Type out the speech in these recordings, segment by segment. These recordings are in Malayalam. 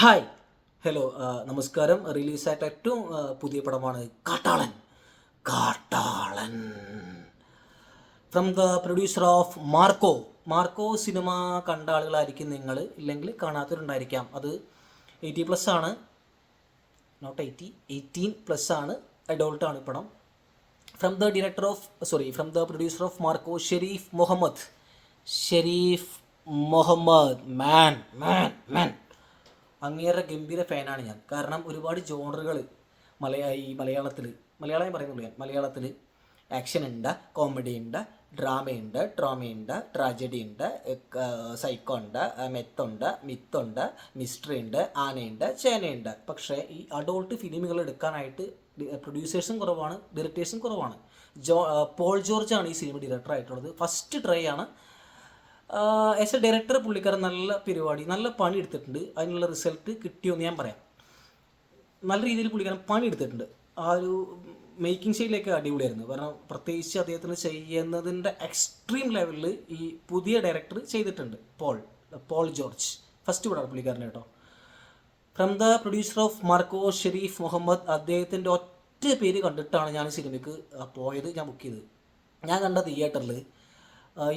ഹായ് ഹലോ നമസ്കാരം. റിലീസായിട്ട് ഏറ്റവും പുതിയ പടമാണ് കാട്ടാളൻ. കാട്ടാളൻ from the producer of Marco. Marco cinema കണ്ട ആളുകളായിരിക്കും നിങ്ങൾ, ഇല്ലെങ്കിൽ കാണാത്തവരുണ്ടായിരിക്കാം. അത് 80+ ആണ്, നോട്ട് 18+ ആണ്, അഡോൾട്ടാണ് പടം. From the producer of Marco, Sharif Muhammad man man man അങ്ങേറെ ഗംഭീര ഫാനാണ് ഞാൻ. കാരണം ഒരുപാട് ജോണറുകൾ മലയാളം പറയുന്നുള്ളൂ. ഞാൻ മലയാളത്തിൽ ആക്ഷൻ ഉണ്ട്, കോമഡി ഉണ്ട്, ഡ്രാമയുണ്ട്, ട്രാജഡി ഉണ്ട്, സൈക്കോ ഉണ്ട്, മിത്തുണ്ട്, മിസ്റ്ററി ഉണ്ട്, ആനയുണ്ട്, ചേനയുണ്ട്. പക്ഷേ ഈ അഡോൾട്ട് ഫിലിമുകൾ എടുക്കാനായിട്ട് പ്രൊഡ്യൂസേഴ്സും കുറവാണ്, ഡയറക്ടേഴ്സും കുറവാണ്. പോൾ ജോർജ് ആണ് ഈ സിനിമ ഡയറക്ടർ ആയിട്ടുള്ളത്. ഫസ്റ്റ് ട്രൈ ആണ്. ആസ് എ ഡയറക്ടർ പുള്ളിക്കാരൻ നല്ല പരിപാടി, നല്ല പണി എടുത്തിട്ടുണ്ട്. അതിനുള്ള റിസൾട്ട് കിട്ടിയോന്ന് ഞാൻ പറയാം. നല്ല രീതിയിൽ പുള്ളിക്കാരൻ പണി എടുത്തിട്ടുണ്ട്. ആ ഒരു മേക്കിംഗ് സ്റ്റൈലൊക്കെ അടിപൊളിയായിരുന്നു. കാരണം പ്രത്യേകിച്ച് അദ്ദേഹത്തിന് ചെയ്യുന്നതിൻ്റെ എക്സ്ട്രീം ലെവലിൽ ഈ പുതിയ ഡയറക്ടർ ചെയ്തിട്ടുണ്ട്. പോൾ ജോർജ് ഫസ്റ്റ് പടമാണ് പുള്ളിക്കാരൻ കേട്ടോ. From the producer of Marco, Sharif Muhammed. അദ്ദേഹത്തിൻ്റെ ഒറ്റ പേര് കണ്ടിട്ടാണ് ഞാൻ സിനിമയ്ക്ക് പോയത്. ഞാൻ ബുക്ക് ചെയ്തത്. ഞാൻ കണ്ട തിയേറ്ററിൽ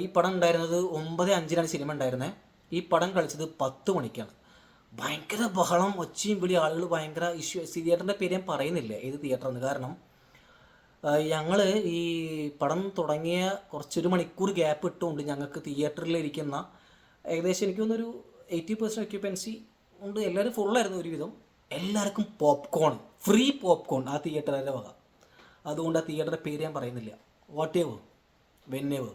ഈ പടം ഉണ്ടായിരുന്നത് 9:05 സിനിമ ഉണ്ടായിരുന്നത്. ഈ പടം കളിച്ചത് 10 മണിക്കാണ്. ഭയങ്കര ബഹളം, ഒച്ചയും വിളി, ആളുകൾ ഭയങ്കര ഇഷ്യൂ. തിയേറ്ററിൻ്റെ പേര് ഞാൻ പറയുന്നില്ല ഏത് തിയേറ്ററാണ്. കാരണം ഞങ്ങൾ ഈ പടം തുടങ്ങിയ കുറച്ചൊരു മണിക്കൂർ ഗ്യാപ്പ് ഇട്ടുകൊണ്ട് ഞങ്ങൾക്ക് തിയേറ്ററിലിരിക്കുന്ന ഏകദേശം എനിക്കൊന്നൊരു 80% ഒക്യുപ്പൻസി ഉണ്ട്. എല്ലാവരും ഫുള്ളായിരുന്നു ഒരുവിധം. എല്ലാവർക്കും ഫ്രീ പോപ്കോൺ ആ തിയേറ്ററിൻ്റെ വക. അതുകൊണ്ട് ആ തിയേറ്ററിൻ്റെ പേര് ഞാൻ പറയുന്നില്ല. What ever, when ever,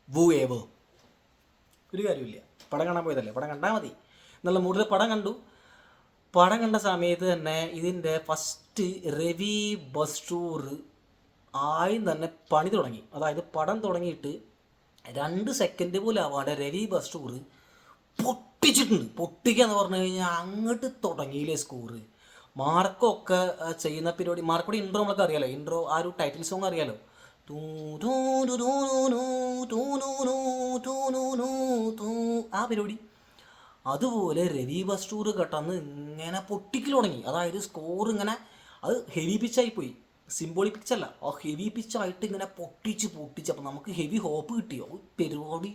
woo ever, ഒരു കാര്യമില്ല. പടം കാണാൻ പോയതല്ലേ, പടം കണ്ടാൽ മതി എന്നുള്ള മൂഡിൽ പടം കണ്ടു. പടം കണ്ട സമയത്ത് തന്നെ ഇതിൻ്റെ ഫസ്റ്റ് രവി ബസ്റ്റൂർ ആയും തന്നെ പണി തുടങ്ങി. അതായത് പടം തുടങ്ങിയിട്ട് 2 സെക്കൻഡ് പോലും ആവാതെ രവി ബസ്റ്റൂർ പൊട്ടിച്ചിട്ടുണ്ട്. പൊട്ടിക്കുക എന്ന് പറഞ്ഞു കഴിഞ്ഞാൽ അങ്ങോട്ട് തുടങ്ങിയില്ലേ സ്കോറ്. മാർക്കോ ഒക്കെ ചെയ്യുന്ന പരിപാടി, മാർക്കോടെ ഇൻട്രോ നമ്മളൊക്കെ അറിയാലോ. ഇൻട്രോ ആ ഒരു ടൈറ്റിൽ സോങ് അറിയാലോ. ആ പരിപാടി അതുപോലെ രവി ബസ്റ്റൂർ കെട്ടന്ന് ഇങ്ങനെ പൊട്ടിക്കൽ തുടങ്ങി. അതായത് സ്കോർ ഇങ്ങനെ അത് ഹെവി പിച്ചായിപ്പോയി, സിംബോളിക് പിച്ചല്ല, ആ ഹെവി പിച്ചായിട്ട് ഇങ്ങനെ പൊട്ടിച്ച്. അപ്പം നമുക്ക് ഹെവി ഹോപ്പ് കിട്ടിയോ. പരിപാടി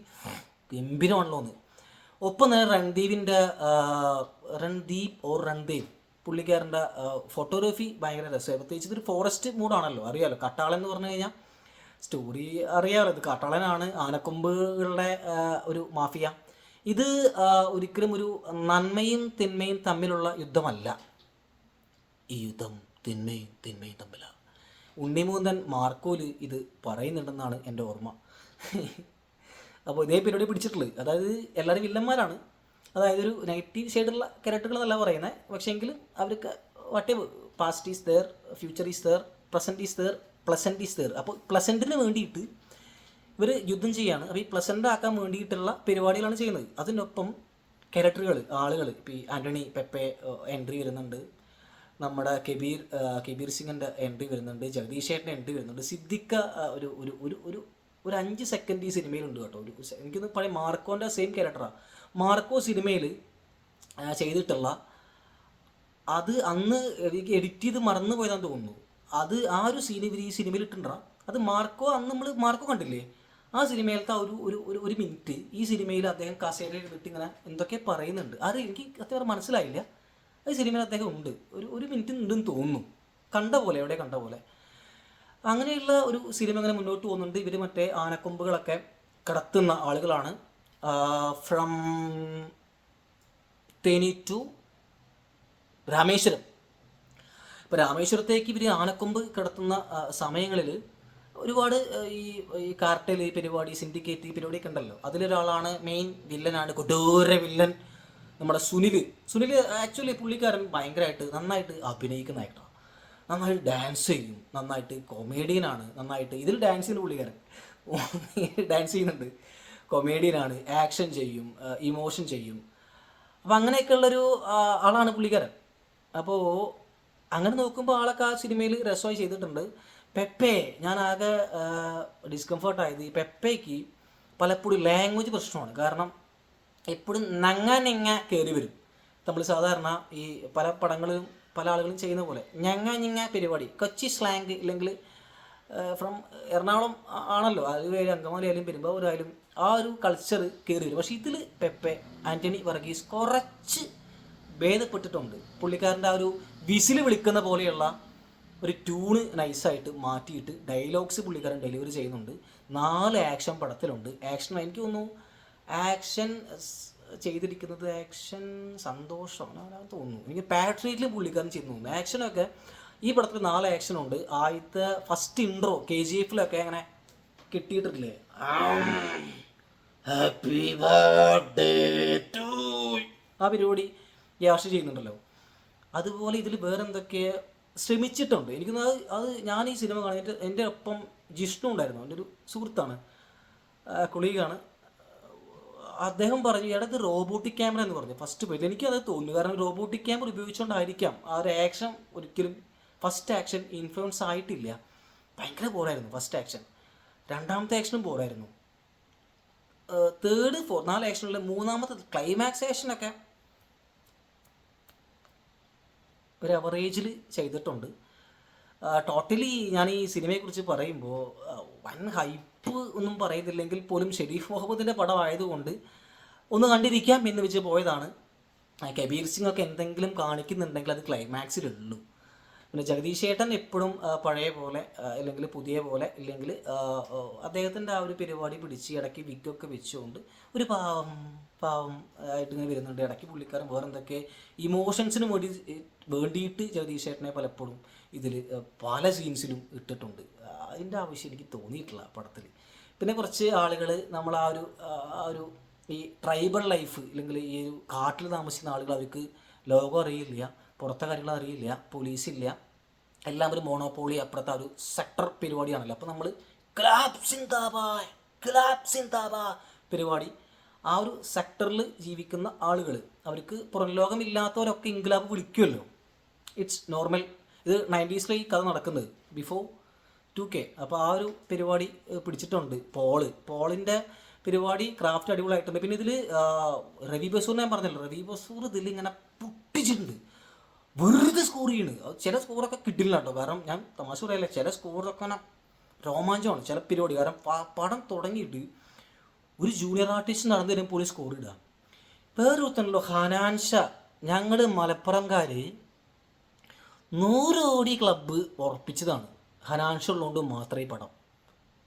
ഗംഭീരമാണല്ലോ എന്ന്. ഒപ്പം തന്നെ രൺദീപ് പുള്ളിക്കാരൻ്റെ ഫോട്ടോഗ്രാഫി ഭയങ്കര രസമായി. പ്രത്യേകിച്ച് ഇതൊരു ഫോറസ്റ്റ് മൂഡാണല്ലോ, അറിയാമല്ലോ. കാട്ടാളൻ എന്ന് പറഞ്ഞു കഴിഞ്ഞാൽ സ്റ്റോറി അറിയാമല്ലോ. ഇത് കാട്ടാളനാണ്, ആനക്കൊമ്പുകളുടെ ഒരു മാഫിയ. ഇത് ഒരിക്കലും ഒരു നന്മയും തിന്മയും തമ്മിലുള്ള യുദ്ധമല്ല. ഈ യുദ്ധം തിന്മയും തമ്മിലാണ്. ഉണ്ണിമൂന്തൻ മാർക്കോല് ഇത് പറയുന്നുണ്ടെന്നാണ് എൻ്റെ ഓർമ്മ. അപ്പോൾ ഇതേ പരിപാടി പിടിച്ചിട്ടുള്ളത്. അതായത് എല്ലാവരും വില്ലന്മാരാണ്. അതായത് ഒരു നെഗറ്റീവ് ഷെയ്ഡുള്ള ക്യാരക്ടറുകൾ എന്നല്ല പറയുന്നത്. പക്ഷേ എങ്കിലും അവർക്ക് whatever past is there, future is there, present is there, pleasant is there. അപ്പോൾ പ്ലസൻറ്റിന് വേണ്ടിയിട്ട് ഇവർ യുദ്ധം ചെയ്യുകയാണ്. അപ്പോൾ ഈ പ്ലസൻ്റ് ആക്കാൻ വേണ്ടിയിട്ടുള്ള പരിപാടികളാണ് ചെയ്യുന്നത്. അതിനൊപ്പം ആളുകൾ ഇപ്പോൾ ഈ ആൻ്റണി പെപ്പെ എൻട്രി വരുന്നുണ്ട്, നമ്മുടെ കബീർ സിംഗിൻ്റെ എൻട്രി വരുന്നുണ്ട്, ജഗദീഷ് ചേട്ടൻ്റെ എൻട്രി വരുന്നുണ്ട്, സിദ്ദിഖ ഒരു ഒരു ഒരു ഒരു ഒരു 5 സെക്കൻഡ് ഈ സിനിമയിലുണ്ട് കേട്ടോ. എനിക്കൊന്ന് പഴയ മാർക്കോൻ്റെ സെയിം ക്യാരക്ടറാണ്. മാർക്കോ സിനിമയിൽ ചെയ്തിട്ടുള്ള അത് അന്ന് എഡിറ്റ് ചെയ്ത് മറന്നു പോയതാന്ന് തോന്നുന്നു. അത് ആ ഒരു സീൻ ഇവർ ഈ സിനിമയിൽ ഇട്ടുണ്ടാ. അത് മാർക്കോ കണ്ടില്ലേ, ആ സിനിമയിലത്തെ ഒരു മിനിറ്റ് ഈ സിനിമയിൽ അദ്ദേഹം കസേരയിൽ ഇരുന്നിട്ട് ഇങ്ങനെ എന്തൊക്കെ പറയുന്നുണ്ട്. അത് എനിക്ക് അത്യാവശ്യം മനസ്സിലായില്ല. ആ സിനിമയിൽ അദ്ദേഹം ഉണ്ട്, ഒരു മിനിറ്റ് ഉണ്ടെന്ന് തോന്നുന്നു. എവിടെ കണ്ട പോലെ അങ്ങനെയുള്ള ഒരു സിനിമ അങ്ങനെ മുന്നോട്ട് പോകുന്നുണ്ട്. ഇവർ മറ്റേ ആനക്കൊമ്പുകളൊക്കെ കടത്തുന്ന ആളുകളാണ്. From Theni to Rameswaram. ഇപ്പോൾ രാമേശ്വരത്തേക്ക് ഇവർ ആനക്കൊമ്പ് കിടത്തുന്ന സമയങ്ങളിൽ ഒരുപാട് ഈ കാർട്ടൽ പരിപാടി, സിൻഡിക്കേറ്റ് പരിപാടിയൊക്കെ ഉണ്ടല്ലോ. അതിലൊരാളാണ്, മെയിൻ വില്ലനാണ്, കൊടൂര വില്ലൻ നമ്മുടെ സുനിൽ. ആക്ച്വലി പുള്ളിക്കാരൻ ഭയങ്കരമായിട്ട് നന്നായിട്ട് അഭിനയിക്കുന്ന ആക്ടറാണ്. നന്നായിട്ട് ഡാൻസ് ചെയ്യും, നന്നായിട്ട് കൊമേഡിയനാണ്, നന്നായിട്ട് ഇതിൽ ഡാൻസ് ചെയ്യുന്ന പുള്ളിക്കാരൻ ഡാൻസ് ചെയ്യുന്നുണ്ട്, കൊമേഡിയനാണ്, ആക്ഷൻ ചെയ്യും, ഇമോഷൻ ചെയ്യും. അപ്പം അങ്ങനെയൊക്കെയുള്ളൊരു ആളാണ് പുള്ളിക്കാരൻ. അപ്പോൾ അങ്ങനെ നോക്കുമ്പോൾ ആളൊക്കെ ആ സിനിമയിൽ രസമായി ചെയ്തിട്ടുണ്ട്. പെപ്പെ ഞാൻ ആകെ ഡിസ്കംഫർട്ടായത് ഈ പെപ്പയ്ക്ക് പലപ്പോഴും ലാംഗ്വേജ് പ്രശ്നമാണ്. കാരണം എപ്പോഴും നങ്ങ കയറി വരും. നമ്മൾ സാധാരണ ഈ പല പടങ്ങളിലും പല ആളുകളും ചെയ്യുന്ന പോലെ ഞങ്ങ പരിപാടി കൊച്ചി സ്ലാങ് ഇല്ലെങ്കിൽ ഫ്രം എറണാകുളം ആണല്ലോ, അതൊരു അങ്കമാലി ആയാലും പെരുമ്പാവൂർ ആയാലും ആ ഒരു കൾച്ചർ കയറി വരും. പക്ഷേ ഇതിൽ പെപ്പെ ആൻ്റണി വർഗീസ് കുറച്ച് ഭേദപ്പെട്ടിട്ടുണ്ട്. പുള്ളിക്കാരൻ്റെ ആ ഒരു വിസിൽ വിളിക്കുന്ന പോലെയുള്ള ഒരു ട്യൂണ് നൈസായിട്ട് മാറ്റിയിട്ട് ഡയലോഗ്സ് പുള്ളിക്കാരൻ ഡെലിവറി ചെയ്യുന്നുണ്ട്. 4 ആക്ഷൻ പടത്തിലുണ്ട്. ആക്ഷൻ എനിക്ക് തോന്നുന്നു ആക്ഷൻ ചെയ്തിരിക്കുന്നത് ആക്ഷൻ സന്തോഷം തോന്നുന്നു, എനിക്ക് പാട്രിയറ്റിൽ പുള്ളിക്കാരൻ ചെയ്തു തോന്നുന്നു. ആക്ഷനൊക്കെ ഈ പടത്തിൽ 4 ആക്ഷനുണ്ട്. ആദ്യത്തെ ഫസ്റ്റ് ഇൻട്രോ KGF അങ്ങനെ കിട്ടിയിട്ടില്ലേ, ഹാപ്പി ബർത്ത്ഡേ ടു ആ പരിപാടി യാഷ് ചെയ്യുന്നുണ്ടല്ലോ, അതുപോലെ ഇതിൽ വേറെ എന്തൊക്കെ ശ്രമിച്ചിട്ടുണ്ട്. എനിക്കൊന്ന് അത് ഞാൻ ഈ സിനിമ കാണിയിട്ട് എൻ്റെ ഒപ്പം ജിഷ്ണു ഉണ്ടായിരുന്നു, എൻ്റെ ഒരു സുഹൃത്താണ്, കൊളീഗാണ്. അദ്ദേഹം പറഞ്ഞു ഇടത് റോബോട്ടിക് ക്യാമറ എന്ന് പറഞ്ഞു ഫസ്റ്റ് പോയിട്ട്. എനിക്കത് തോന്നുന്നു, കാരണം റോബോട്ടിക് ക്യാമറ ഉപയോഗിച്ചുകൊണ്ടായിരിക്കാം ആ ഒരു ആക്ഷൻ ഒരിക്കലും ഫസ്റ്റ് ആക്ഷൻ ഇൻഫ്ലുവൻസ് ആയിട്ടില്ല. ഭയങ്കര ബോറായിരുന്നു ഫസ്റ്റ് ആക്ഷൻ. രണ്ടാമത്തെ ആക്ഷനും ബോറായിരുന്നു. തേർഡ് 4 ആക്ഷനിൽ മൂന്നാമത്തെ ക്ലൈമാക്സ് ആക്ഷനൊക്കെ ഒരു അവറേജിൽ ചെയ്തിട്ടുണ്ട്. ടോട്ടലി ഞാൻ ഈ സിനിമയെക്കുറിച്ച് പറയുമ്പോൾ വൻ ഹൈപ്പ് ഒന്നും പറയുന്നില്ലെങ്കിൽ പോലും ഷെരീഫ് മുഹമ്മദിൻ്റെ പടമായതുകൊണ്ട് ഒന്ന് കണ്ടിരിക്കാം എന്ന് വെച്ച് പോയതാണ്. കബീർ സിംഗ് ഒക്കെ എന്തെങ്കിലും കാണിക്കുന്നുണ്ടെങ്കിൽ അത് ക്ലൈമാക്സിലുള്ളൂ. പിന്നെ ജഗദീഷ് ചേട്ടൻ എപ്പോഴും പഴയ പോലെ അല്ലെങ്കിൽ പുതിയ പോലെ ഇല്ലെങ്കിൽ അദ്ദേഹത്തിൻ്റെ ആ ഒരു പരിപാടി പിടിച്ച് ഇടയ്ക്ക് വിഗ്ഗൊക്കെ വെച്ചുകൊണ്ട് ഒരു പാവം ആയിട്ട് ഇങ്ങനെ വരുന്നുണ്ട്. ഇടയ്ക്ക് പുള്ളിക്കാരൻ വേറെ എന്തൊക്കെ ഇമോഷൻസിന് വേണ്ടിയിട്ട് ജഗദീഷ് ചേട്ടനെ പലപ്പോഴും ഇതിൽ പല സീൻസിലും ഇട്ടിട്ടുണ്ട്. അതിൻ്റെ ആവശ്യം എനിക്ക് തോന്നിയിട്ടില്ല പടത്തിൽ. പിന്നെ കുറച്ച് ആളുകൾ നമ്മൾ ആ ഒരു ഈ ട്രൈബൽ ലൈഫ് അല്ലെങ്കിൽ ഈ ഒരു കാട്ടിൽ താമസിക്കുന്ന ആളുകൾ, അവർക്ക് ലോകം അറിയില്ല, പുറത്തെ കാര്യങ്ങൾ അറിയില്ല, പോലീസില്ല, എല്ലാം ഒരു മോണോപോളി അപ്പുറത്തെ ഒരു സെക്ടർ പരിപാടിയാണല്ലോ. അപ്പോൾ നമ്മൾ ക്ലാപ് സിന്ദാബാദ് പരിപാടി, ആ ഒരു സെക്ടറിൽ ജീവിക്കുന്ന ആളുകൾ, അവർക്ക് പുറം ലോകമില്ലാത്തവരൊക്കെ ഇൻക്ലാബ് വിളിക്കുമല്ലോ, ഇറ്റ്സ് നോർമൽ. ഇത് 90s ഈ കഥ നടക്കുന്നത്, ബിഫോർ 2K. അപ്പോൾ ആ ഒരു പരിപാടി പിടിച്ചിട്ടുണ്ട്. പോളിൻ്റെ പരിപാടി ക്രാഫ്റ്റ് അടിപൊളിയായിട്ടുണ്ട്. പിന്നെ ഇതിൽ രവി ബസൂർ ഞാൻ പറഞ്ഞല്ലോ, രവി ബസൂർ ഇതിലിങ്ങനെ പൊട്ടിച്ചിട്ടുണ്ട്, വെറുതെ സ്കോർ ചെയ്യണ്. ചില സ്കോറൊക്കെ കിട്ടില്ല കേട്ടോ, കാരണം ഞാൻ തമാശ പറയല്ല, ചില സ്കോറൊക്കെ അങ്ങനെ രോമാഞ്ചമാണ് ചില പരിപാടി. കാരണം പടം തുടങ്ങിയിട്ട് ഒരു ജൂനിയർ ആർട്ടിസ്റ്റ് നടന്നു തരും പോലും സ്കോർ ഇടുക. വേറെ ഒത്തണല്ലോ ഹനാൻഷ, ഞങ്ങൾ മലപ്പുറംകാർ 100 കോടി ക്ലബ്ബ് ഉറപ്പിച്ചതാണ്. ഹനാൻഷ ഉള്ളതുകൊണ്ട് മാത്രമേ ഈ പടം,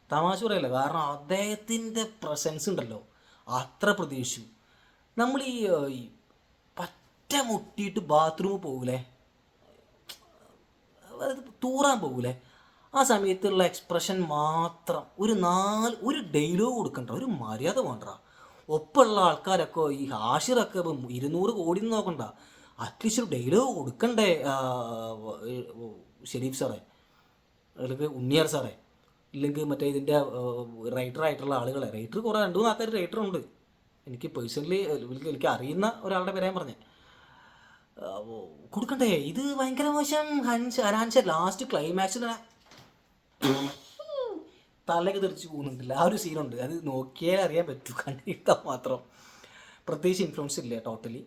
തമാശ പറയല്ല, കാരണം അദ്ദേഹത്തിൻ്റെ പ്രസൻസ് ഉണ്ടല്ലോ, അത്ര പ്രതീക്ഷിച്ചു. നമ്മൾ ഈ പറ്റ മുട്ടിയിട്ട് ബാത്റൂമിൽ പോകൂലേ, തൂറാൻ പോകൂലേ, ആ സമയത്തുള്ള എക്സ്പ്രഷൻ മാത്രം ഒരു ഡയലോഗ് കൊടുക്കണ്ട, ഒരു മര്യാദ വേണ്ട. ഒപ്പമുള്ള ആൾക്കാരൊക്കെ ഈ ഹാഷിറൊക്കെ ഇപ്പം 200 കോടി നോക്കണ്ട, അറ്റ്ലീസ്റ്റ് ഒരു ഡയലോഗ് കൊടുക്കണ്ടേ ഷെരീഫ് സാറേ, അല്ലെങ്കിൽ ഉണ്ണിയാർ സാറേ, ഇല്ലെങ്കിൽ മറ്റേ ഇതിൻ്റെ റൈറ്ററായിട്ടുള്ള ആളുകളെ. റൈറ്റർ കുറേ 2-3 ആൾക്കാർ റൈറ്ററുണ്ട്, എനിക്ക് പേഴ്സണലി എനിക്ക് അറിയുന്ന ഒരാളുടെ പേരാൻ പറഞ്ഞേ, കൊടുക്കണ്ടേ. ഇത് ഭയങ്കര മോശം. ഹനാൻഷ ലാസ്റ്റ് ക്ലൈമാക്സിൽ തലക്ക് തെറിച്ച് പോകുന്നുണ്ടല്ലോ, ആ ഒരു സീനുണ്ട്, അത് നോക്കിയാൽ അറിയാൻ പറ്റൂ, കണ്ടിരിക്കാൻ മാത്രം. പ്രത്യേകിച്ച് ഇൻഫ്ലുവൻസ് ഇല്ല ടോട്ടലി.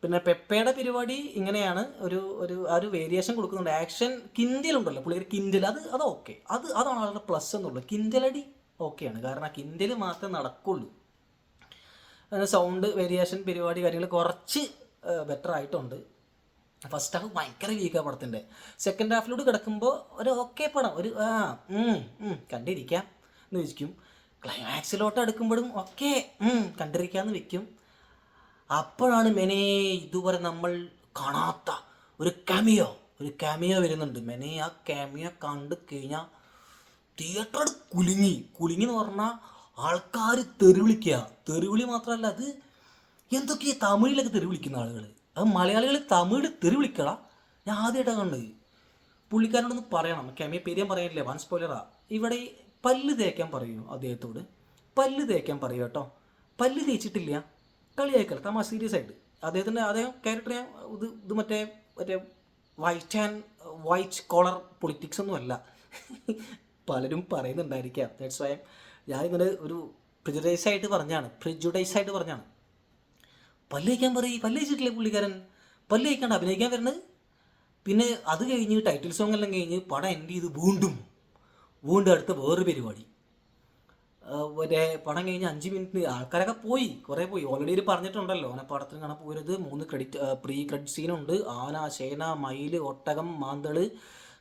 പിന്നെ പെപ്പയുടെ പരിപാടി ഇങ്ങനെയാണ്, ഒരു വേരിയേഷൻ കൊടുക്കുന്നുണ്ട്. ആക്ഷൻ കിൻഡലുണ്ടല്ലോ പുള്ളിയൊരു കിൻഡൽ, അത് ഓക്കെ, അതാണ് ആളുടെ പ്ലസ് എന്നുള്ളത്. കിൻഡലടി ഓക്കെയാണ്, കാരണം ആ കിൻഡൽ മാത്രമേ നടക്കുള്ളൂ. സൗണ്ട് വേരിയേഷൻ പരിപാടി കാര്യങ്ങൾ കുറച്ച് ബെറ്റർ ആയിട്ടുണ്ട്. ഫസ്റ്റ് ഹാഫ് ഭയങ്കര വീക്കാണ് പടത്തിൻ്റെ. സെക്കൻഡ് ഹാഫിലൂടെ കിടക്കുമ്പോൾ ഒരു ഓക്കെ പടം, ഒരു കണ്ടിരിക്കാം എന്ന് വെക്കും. ക്ലൈമാക്സിലോട്ട് അടുക്കുമ്പോഴും ഓക്കെ കണ്ടിരിക്കാമെന്ന് വെക്കും. അപ്പോഴാണ് മെനെ ഇതുവരെ നമ്മൾ കാണാത്ത ഒരു കാമിയോ വരുന്നുണ്ട്. മെനെ ആ കാമിയോ കണ്ടു കഴിഞ്ഞാൽ തിയേറ്റർ കുലുങ്ങി എന്ന് പറഞ്ഞാൽ ആൾക്കാർ തെറിവിളി മാത്രമല്ല, അത് എന്തൊക്കെയാണ് തമിഴിലൊക്കെ തെറിവിളിക്കുന്ന ആളുകൾ, അത് മലയാളികൾ തമിഴ് തെറിവിളിക്കടാ. ഞാൻ ആദ്യമായിട്ടാണ് കണ്ടത്. പുള്ളിക്കാരനോടൊന്ന് പറയണം, കാമിയോ പേര് ഞാൻ പറയാനില്ല, വൺ സ്പോയിലറാ. ഇവിടെ പല്ല് തേക്കാൻ പറയൂ, അദ്ദേഹത്തോട് പല്ല് തേക്കാൻ പറയൂ കേട്ടോ. പല്ല് തേച്ചിട്ടില്ല, കളിയാക്കല്ല, തമാശ സീരിയസ് ആയിട്ട്. അദ്ദേഹം ക്യാരക്ടർ ഇത് മറ്റേ വൈറ്റ് കോളർ പൊളിറ്റിക്സ് ഒന്നും അല്ല. പലരും പറയുന്നുണ്ടായിരിക്കാം, ദാറ്റ്സ് വൈ ഞാനിങ്ങനെ ഒരു പ്രിജുഡൈസ് ആയിട്ട് പറഞ്ഞാണ്. പല്ലേക്കാൻ പറയും, പല്ലേച്ചിട്ടില്ലേ പുള്ളിക്കാരൻ, പല്ലേക്കാണ്ട് അഭിനയിക്കാൻ വരുന്നത്. പിന്നെ അത് കഴിഞ്ഞ് ടൈറ്റിൽ സോങ് എല്ലാം കഴിഞ്ഞ് പടം എൻഡ് ചെയ്ത് വീണ്ടും അടുത്ത വേറൊരു പരിപാടി. മറ്റേ പടം കഴിഞ്ഞ് 5 മിനിറ്റ് ആൾക്കാരൊക്കെ പോയി, കുറേ പോയി. ഓൾറെഡി ഒരു പറഞ്ഞിട്ടുണ്ടല്ലോ അവനെ പടത്തിന് കാണാൻ പോരുത്, 3 പ്രീ ക്രെഡിറ്റ് സീനുണ്ട്, ആന, ചേന, മയില്, ഒട്ടകം, മാന്തള്,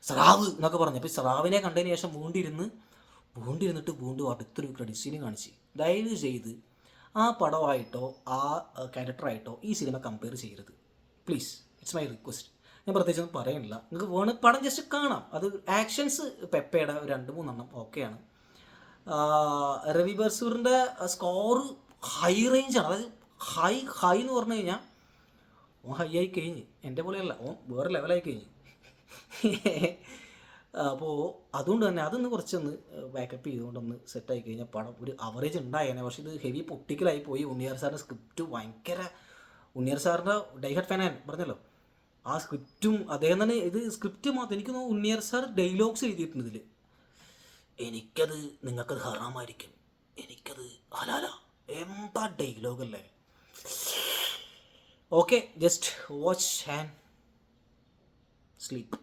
സ്രാവ് എന്നൊക്കെ പറഞ്ഞു. അപ്പോൾ സ്രാവിനെ കണ്ടതിന് ശേഷം വീണ്ടും അടുത്തൊരു ക്രെഡിറ്റ് സീനും കാണിച്ച്. ദയവ് ചെയ്ത് ആ പടമായിട്ടോ ആ ക്യാരക്ടറായിട്ടോ ഈ സിനിമ കമ്പയർ ചെയ്യരുത് പ്ലീസ്, ഇറ്റ്സ് മൈ റിക്വസ്റ്റ്. ഞാൻ പ്രത്യേകിച്ചൊന്നും പറയുന്നില്ല, നിങ്ങൾക്ക് വേണം പടം ജസ്റ്റ് കാണാം. അത് ആക്ഷൻസ് പെപ്പയുടെ 2-3 ഓക്കെയാണ്. രവി ബർസൂറിൻ്റെ സ്കോർ ഹൈ റേഞ്ചാണ്, അതായത് ഹൈ എന്ന് പറഞ്ഞു കഴിഞ്ഞാൽ ഓൻ ഹൈ ആയി കഴിഞ്ഞ്, എൻ്റെ പോലെയല്ല, ഓൻ വേറെ ലെവലായി കഴിഞ്ഞ്. അപ്പോൾ അതുകൊണ്ട് തന്നെ അതൊന്ന് കുറച്ചൊന്ന് ബാക്കപ്പ് ചെയ്തുകൊണ്ടൊന്ന് സെറ്റായി കഴിഞ്ഞാൽ പടം ഒരു അവറേജ് ഉണ്ടായേനെ. പക്ഷേ ഇത് ഹെവി പൊട്ടിക്കലായി പോയി. ഉണ്ണിയാർ സാറിൻ്റെ സ്ക്രിപ്റ്റ് ഭയങ്കര, ഉണ്ണിയാർ സാറിൻ്റെ ഡൈഹഡ് ഫാൻ പറഞ്ഞല്ലോ, ആ സ്ക്രിപ്റ്റും അദ്ദേഹം തന്നെ, ഇത് സ്ക്രിപ്റ്റ് മാത്രം എനിക്ക് തോന്നുന്നു ഉണ്ണിയാർ സാർ ഡയലോഗ്സ് എഴുതിയിട്ടുണ്ട് ഇതിൽ. എനിക്കത് നിങ്ങൾക്കത് ഹറാമായിരിക്കും, എനിക്കത് ഹലാല, എന്താ ഡയലോഗല്ലേ. Okay, just watch and sleep.